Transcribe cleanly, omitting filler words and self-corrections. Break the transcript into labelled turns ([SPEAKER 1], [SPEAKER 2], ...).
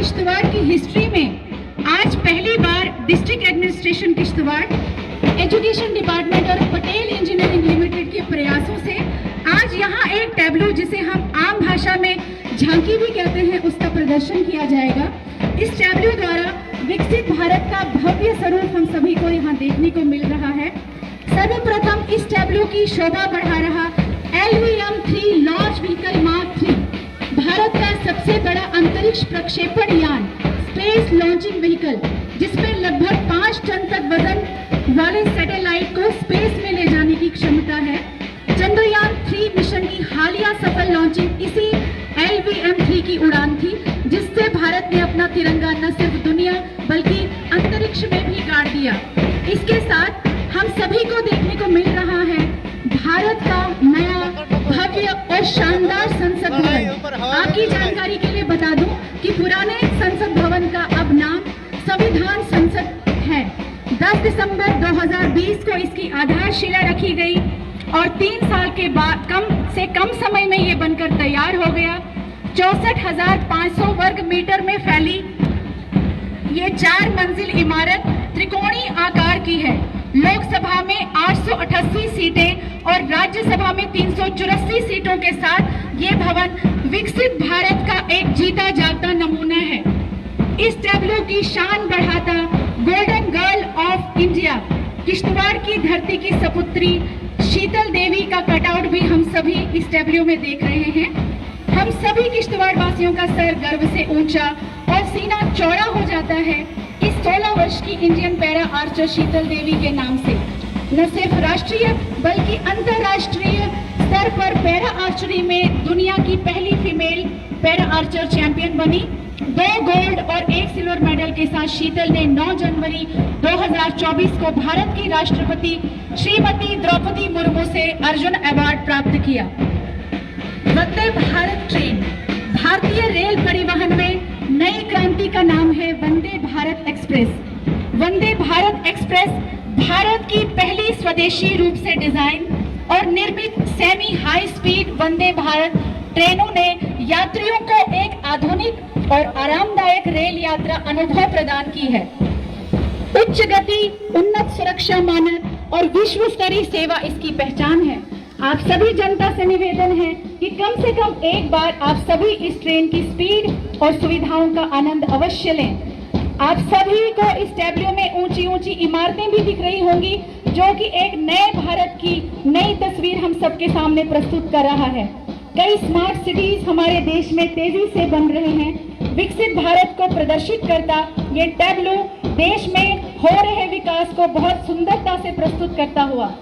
[SPEAKER 1] किश्तवाड़ की हिस्ट्री में आज पहली बार district administration Kishtwar, education department और पटेल इंजीनियरिंग लिमिटेड के प्रयासों से आज यहाँ एक टैब्लो, जिसे हम आम भाषा में झांकी भी कहते हैं, उसका प्रदर्शन किया जाएगा। इस टैब्लो द्वारा विकसित भारत का भव्य स्वरूप हम सभी को यहाँ देखने को मिल रहा है। सर्वप्रथम इस टैब्लो की शोभा बढ़ा रहा LVM-3 launch vehicle mark 3, Bharat का सबसे बड़ा अंतरिक्ष प्रक्षेपण यान, स्पेस लॉन्चिंग व्हीकल, जिसमें लगभग 5 टन तक वजन वाले सैटेलाइट को स्पेस में ले जाने की क्षमता है। चंद्रयान 3 मिशन की हालिया सफल लॉन्चिंग इसी LVM-3 की उड़ान थी, जिससे भारत ने अपना तिरंगा न सिर्फ दुनिया बल्कि अंतरिक्ष में भी गाड़ दिया। इसके साथ हम सभी को देखने को मिल रहा है भारत का नया भव्य और शानदार संसद भवन। आपकी जानकारी के लिए बता दूं कि पुराने संसद भवन का अब नाम संविधान संसद है। 10 दिसंबर 2020 को इसकी आधारशिला रखी गई और 3 साल के बाद कम से कम समय में ये बनकर तैयार हो गया। 64,500 वर्ग मीटर में फैली ये 4 मंजिल इमारत त्रिकोणीय आकार की है। लोकसभा में 888 सीटें और राज्यसभा में 384 सीटों के साथ ये भवन विकसित भारत का एक जीता जागता नमूना है। इस टैब्लो की शान बढ़ाता golden girl of India, Kishtwar की धरती की सपुत्री शीतल देवी का कटआउट भी हम सभी इस टैब्लो में देख रहे हैं। हम सभी किश्तवाड़ वासियों का सर गर्व से ऊंचा और सीना चौड़ा हो जाता है इस 16 वर्ष की इंडियन पैरा आर्चर शीतल देवी के नाम से। न सिर्फ राष्ट्रीय बल्कि अंतर्राष्ट्रीय स्तर पर पैरा आर्चरी में दुनिया की पहली फीमेल पैरा आर्चर चैंपियन बनी। 2 गोल्ड और 1 सिल्वर मेडल के साथ शीतल ने 9 जनवरी 2024 को भारत की राष्ट्रपति श्रीमती द्रौपदी मुर्मू से अर्जुन अवार्ड प्राप्त किया। वंदे भारत ट्रेन भारतीय रेल परिवहन में नई क्रांति का नाम है वंदे भारत एक्सप्रेस। वंदे भारत एक्सप्रेस भारत की पहली स्वदेशी रूप से डिजाइन और निर्मित semi high speed Vande Bharat ट्रेनों ने यात्रियों को एक आधुनिक और आरामदायक रेल यात्रा अनुभव प्रदान की है। उच्च गति, उन्नत सुरक्षा मानक और विश्व स्तरीय सेवा इसकी पहचान है। आप सभी जनता से निवेदन है कि कम से कम एक बार आप सभी इस ट्रेन की स्पीड और सुविधाओं का आनंद अवश्य लें। आप सभी को इस टैब्लो में ऊंची ऊंची इमारतें भी दिख रही होंगी, जो कि एक नए भारत की नई तस्वीर हम सबके सामने प्रस्तुत कर रहा है। कई स्मार्ट सिटीज हमारे देश में तेजी से बन रहे हैं। विकसित भारत को प्रदर्शित करता ये टैब्लो देश में हो रहे विकास को बहुत सुंदरता से प्रस्तुत करता हुआ